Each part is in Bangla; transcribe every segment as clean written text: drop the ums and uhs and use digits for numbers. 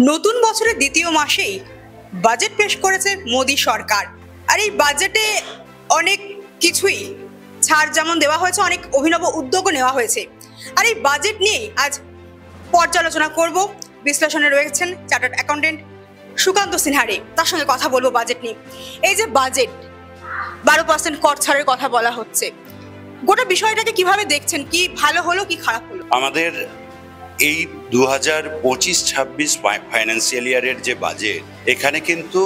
নতুন বছরের দ্বিতীয় মাসেই বাজেট পেশ করেছে মোদী সরকার। আর এই বাজেটে অনেক কিছুই ছাড় যেমন দেওয়া হয়েছে, অনেক অভিনব উদ্যোগও নেওয়া হয়েছে। আর এই বাজেট নিয়েই আজ পর্যালোচনা করব। বিশ্লেষণে রয়েছেন চার্টার্ড অ্যাকাউন্টেন্ট সুকান্ত সিনহারে, তার সঙ্গে কথা বলবো বাজেট নিয়ে। এই যে বাজেট 12% কর ছাড়ের কথা বলা হচ্ছে, গোটা বিষয়টাকে কিভাবে দেখছেন? কি ভালো হলো, কি খারাপ হলো? আমাদের এই 2025-26 ফাইন্যান্সিয়াল ইয়ারের যে বাজেট, এখানে কিন্তু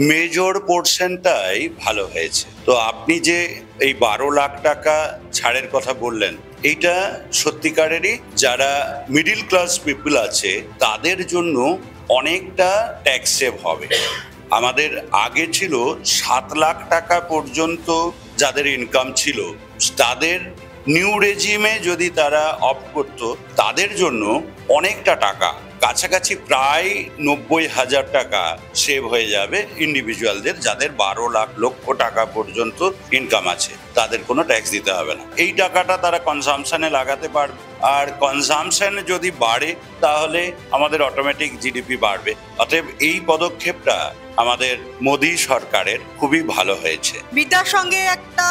মেজর পোর্শনটাই ভালো হয়েছে। তো আপনি যে এই 12 লাখ টাকা ছাড়ের কথা বললেন, এইটা সত্যিকারেরই যারা মিডিল ক্লাস পিপল আছে তাদের জন্য অনেকটা ট্যাক্স সেভ হবে। আমাদের আগে ছিল 7 লাখ টাকা পর্যন্ত যাদের ইনকাম ছিল, তাদের নিউ রেজিমে যদি তারা অপ্ট করত, তাদের জন্য অনেকটা টাকা, কাছাকাছি প্রায় 90,000 টাকা সেভ হয়ে যাবে ইন্ডিভিজুয়ালদের, যাদের 12 লক্ষ টাকা পর্যন্ত ইনকাম আছে। তাদের কোনো ট্যাক্স দিতে হবে না। এই টাকাটা তারা কনজামশনে লাগাতে পারবে, আর কনজামশন যদি বাড়ে তাহলে আমাদের অটোমেটিক জিডিপি বাড়বে। অতএব এই পদক্ষেপটা আমাদের মোদী সরকারের খুবই ভালো হয়েছে। বিদ্যার সঙ্গে একটা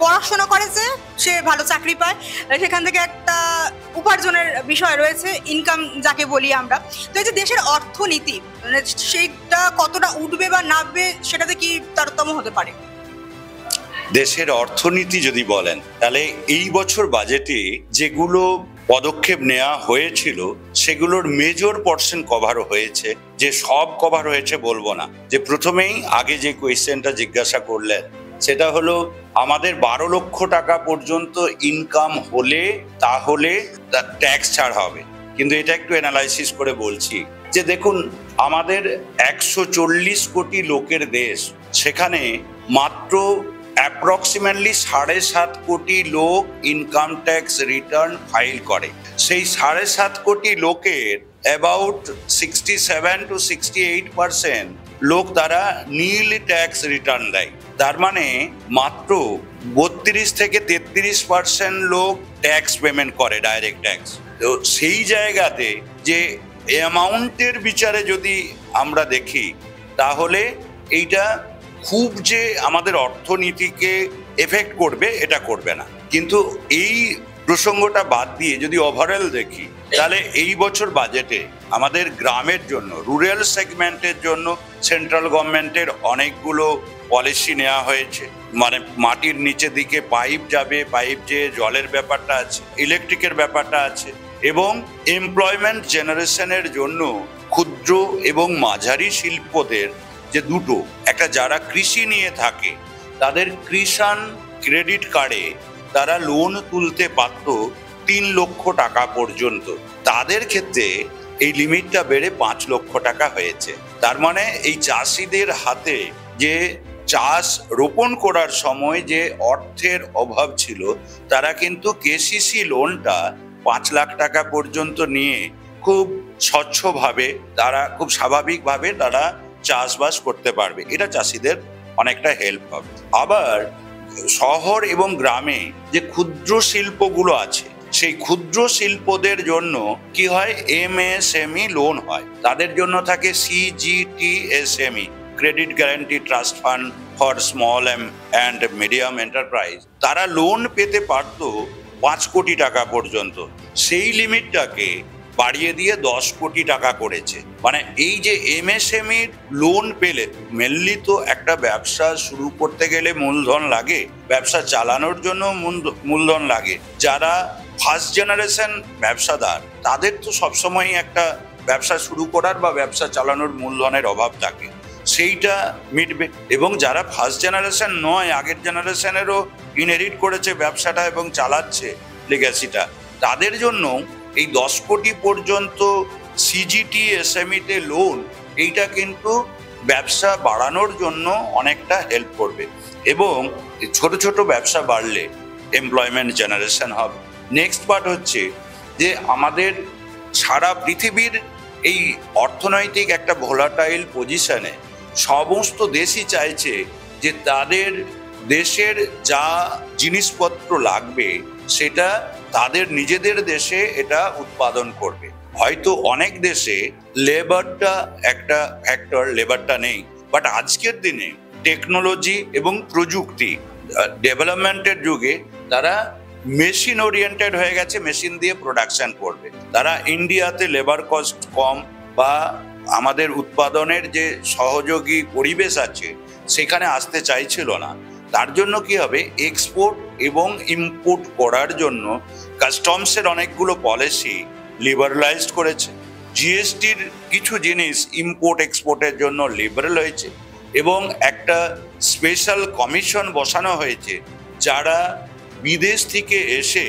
পড়াশোনা করেছে, সে ভালো চাকরি পায়, সেখান থেকে একটা উপার্জনের বিষয় রয়েছে, ইনকাম যাকে বলি আমরা। তো এই যে দেশের অর্থনীতি, সেইটা কতটা উঠবে বা নামবে, সেটাতে কি তারতম্য হতে পারে? দেশের অর্থনীতি যদি বলেন, তাহলে এই বছর বাজেটে যেগুলো পদক্ষেপ নেওয়া হয়েছিল সেগুলোর মেজর পোর্শন কভার হয়েছে। যে সব কভার হয়েছে বলবো না। যে প্রথমেই আগে যে কোয়েশ্চেনটা জিজ্ঞাসা করলেন, সেটা হলো আমাদের 12 লক্ষ টাকা পর্যন্ত ইনকাম হলে তাহলে তার ট্যাক্স ছাড় হবে। কিন্তু এটা একটু অ্যানালাইসিস করে বলছি যে দেখুন, আমাদের 140 কোটি লোকের দেশ, সেখানে মাত্র অ্যাপ্রক্সিমেটলি 7.5 কোটি লোক ইনকাম ট্যাক্স রিটার্ন ফাইল করে। সেই 7.5 কোটি লোকের অ্যাবাউট 67 to 68% লোক তারা নীল ট্যাক্স রিটার্ন দেয়। তার মানে মাত্র 32 থেকে 33% লোক ট্যাক্স পেমেন্ট করে, ডাইরেক্ট ট্যাক্স। তো সেই জায়গাতে যে অ্যামাউন্টের বিচারে যদি আমরা দেখি, তাহলে এইটা খুব যে আমাদের অর্থনীতিকে এফেক্ট করবে, এটা করবে না। কিন্তু এই প্রসঙ্গটা বাদ দিয়ে যদি ওভারঅল দেখি, তাহলে এই বছর বাজেটে আমাদের গ্রামের জন্য, রুরাল সেগমেন্টের জন্য সেন্ট্রাল গভর্নমেন্টের অনেকগুলো পলিসি নেওয়া হয়েছে। মাটির নিচে দিকে পাইপ যাবে, পাইপ যে জলের ব্যাপারটা আছে, ইলেকট্রিকের ব্যাপারটা আছে, এবং এমপ্লয়মেন্ট জেনারেশনের জন্য ক্ষুদ্র এবং মাঝারি শিল্পদের যে দুটো, একটা যারা কৃষি নিয়ে থাকে তাদের কৃষাণ ক্রেডিট কার্ডে তারা লোন তুলতে পারত 3 লক্ষ টাকা পর্যন্ত, তাদের ক্ষেত্রে এই লিমিটটা বেড়ে 5 লক্ষ টাকা হয়েছে। তার মানে এই চাষিদের হাতে যে চাষ রোপণ করার সময় যে অর্থের অভাব ছিল, তারা কিন্তু কেসিসি লোনটা 5 লাখ টাকা পর্যন্ত নিয়ে খুব স্বচ্ছভাবে, তারা খুব স্বাভাবিকভাবে তারা চাষবাস করতে পারবে। এটা চাষিদের অনেকটা হেল্প হবে। আবার শহর এবং গ্রামে যে ক্ষুদ্র শিল্পগুলো আছে, সেই ক্ষুদ্র শিল্পদের জন্য কি হয়, MSME লোন হয়। তাদের জন্য থাকে CGTSME, credit guarantee trust fund for small and medium enterprise. তারা লোন পেতে পারত 5 কোটি টাকা পর্যন্ত। সেই লিমিটটাকে বাড়িয়ে দিয়ে 10 কোটি টাকা করেছে। মানে এই যে MSME লোন পেলে, মেনলি তো একটা ব্যবসা শুরু করতে গেলে মূলধন লাগে, ব্যবসা চালানোর জন্য মূলধন লাগে। যারা ফার্স্ট জেনারেশন ব্যবসাদার, তাদের তো সবসময় একটা ব্যবসা শুরু করার বা ব্যবসা চালানোর মূলধনের অভাব থাকে, সেইটা মিটবে। এবং যারা ফার্স্ট জেনারেশন নয়, আগের জেনারেশনেরও ইনহেরিট করেছে ব্যবসাটা এবং চালাচ্ছে লেগাসিটা, তাদের জন্য এই 10 কোটি পর্যন্ত CGTSME-তে লোন, এইটা কিন্তু ব্যবসা বাড়ানোর জন্য অনেকটা হেল্প করবে। এবং ছোট ছোট ব্যবসা বাড়লে এমপ্লয়মেন্ট জেনারেশন হবে। নেক্সট পার্ট হচ্ছে যে আমাদের সারা পৃথিবীর এই অর্থনৈতিক একটা ভোলাটাইল পজিশনে সমস্ত দেশই চাইছে যে তাদের দেশের যা জিনিসপত্র লাগবে সেটা তাদের নিজেদের দেশে এটা উৎপাদন করবে। হয়তো অনেক দেশে লেবারটা একটা ফ্যাক্টর, লেবারটা নেই, বাট আজকের দিনে টেকনোলজি এবং প্রযুক্তি ডেভেলপমেন্টের যুগে তারা মেশিন ওরিয়েন্টেড হয়ে গেছে, মেশিন দিয়ে প্রোডাকশন করবে। তারা ইন্ডিয়াতে লেবার কস্ট কম বা আমাদের উৎপাদনের যে সহযোগী পরিবেশ আছে সেখানে আসতে চাইছিল না। তার জন্য কি হবে, এক্সপোর্ট এবং ইম্পোর্ট করার জন্য কাস্টমসের অনেকগুলো পলিসি লিবারালাইজড করেছে। জিএসটির কিছু জিনিস ইম্পোর্ট এক্সপোর্টের জন্য লিবারাল হয়েছে এবং একটা স্পেশাল কমিশন বসানো হয়েছে যারা বিদেশ থেকে এসে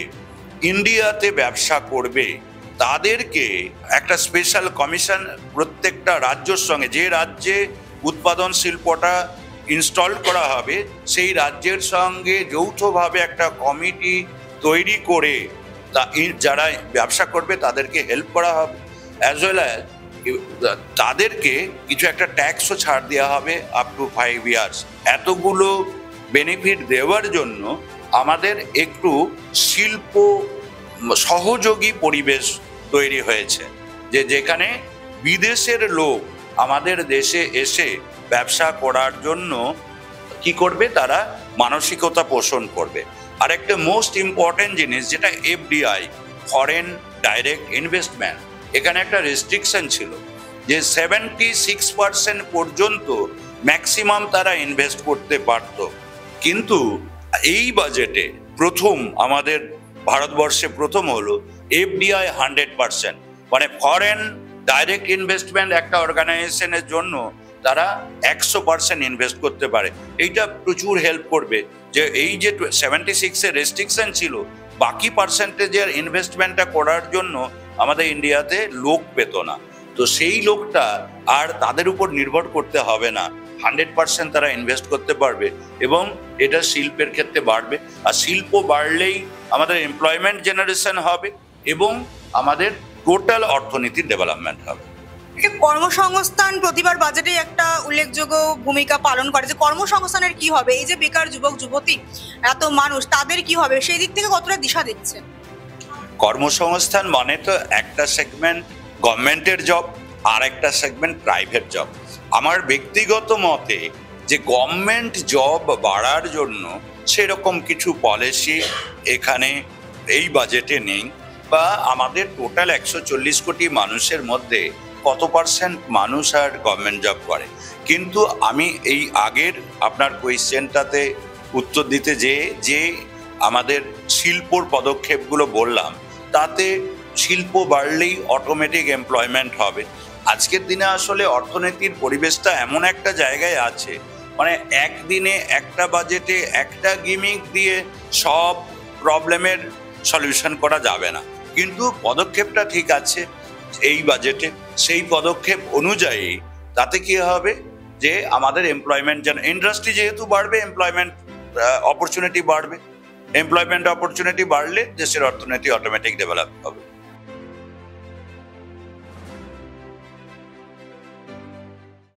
ইন্ডিয়াতে ব্যবসা করবে তাদেরকে একটা স্পেশাল কমিশন প্রত্যেকটা রাজ্যের সঙ্গে, যে রাজ্যে উৎপাদন শিল্পটা ইনস্টল করা হবে সেই রাজ্যের সঙ্গে যৌথভাবে একটা কমিটি তৈরি করে যারা ব্যবসা করবে তাদেরকে হেল্প করা হবে, অ্যাজ ওয়েল অ্যাজ তাদেরকে কিছু একটা ট্যাক্সও ছাড় দেওয়া হবে আপ টু 5 ইয়ার্স। এতগুলো বেনিফিট দেওয়ার জন্য আমাদের একটু শিল্প সহযোগী পরিবেশ তৈরি হয়েছে, যেখানে বিদেশের লোক আমাদের দেশে এসে ব্যবসা করার জন্য কি করবে, তারা মানসিকতা পোষণ করবে। আর একটা মোস্ট ইম্পর্টেন্ট জিনিস যেটা এফডিআই, ফরেন ডাইরেক্ট ইনভেস্টমেন্ট, এখানে একটা রেস্ট্রিকশন ছিল যে 76% পর্যন্ত ম্যাক্সিমাম তারা ইনভেস্ট করতে পারত। কিন্তু এই বাজেটে প্রথম, আমাদের ভারতবর্ষে প্রথম হলো এফডিআই 100%, মানে ফরেন ডাইরেক্ট ইনভেস্টমেন্ট একটা অর্গানাইজেশনের জন্য তারা 100% ইনভেস্ট করতে পারে। এইটা প্রচুর হেল্প করবে যে এই যে 76-এর রেস্ট্রিকশন ছিল, বাকি পার্সেন্টেজের ইনভেস্টমেন্টটা করার জন্য আমাদের ইন্ডিয়াতে লোক পেত না। তো সেই লোকটা আর তাদের উপর নির্ভর করতে হবে না, 100% তারা ইনভেস্ট করতে পারবে এবং এটা শিল্পের ক্ষেত্রে বাড়বে। আর শিল্প বাড়লেই আমাদের এমপ্লয়মেন্ট জেনারেশন হবে এবং আমাদের টোটাল অর্থনীতির ডেভেলপমেন্ট হবে। কর্মসংস্থান প্রতিবার বাজেটে একটা উল্লেখযোগ্য ভূমিকা পালন করে, যে কর্মসংস্থানের কি হবে, এই যে বেকার যুবক যুবতী এত মানুষ, তাদের কি হবে, সেই দিক থেকে কতটা দিশা দিচ্ছেন? কর্মসংস্থান মানে তো একটা সেগমেন্ট গভর্নমেন্টের জব আর একটা সেগমেন্ট প্রাইভেট জব। আমার ব্যক্তিগত মতে যে গভর্নমেন্ট জব বাড়ার জন্য সেরকম কিছু পলিসি এখানে এই বাজেটে নেই, বা আমাদের টোটাল 140 কোটি মানুষের মধ্যে কত পার্সেন্ট মানুষ আর গভর্নমেন্ট জব করে। কিন্তু আমি এই আগের আপনার কোয়েশ্চেনটাতে উত্তর দিতে যে আমাদের শিল্পর পদক্ষেপগুলো বললাম, তাতে শিল্প বাড়লেই অটোমেটিক এমপ্লয়মেন্ট হবে। আজকের দিনে আসলে অর্থনীতির পরিবেশটা এমন একটা জায়গায় আছে, মানে একদিনে একটা বাজেটে একটা গিমিক দিয়ে সব প্রবলেমের সলিউশন করা যাবে না, কিন্তু পদক্ষেপটা ঠিক আছে এই বাজেটে। সেই পদক্ষেপ অনুযায়ী তাতে কি হবে যে আমাদের এমপ্লয়মেন্ট, ইন্ডাস্ট্রি যেহেতু বাড়বে, এমপ্লয়মেন্ট অপরচুনিটি বাড়বে, এমপ্লয়মেন্ট অপরচুনিটি বাড়লে দেশের অর্থনীতি অটোমেটিক ডেভেলপ হবে।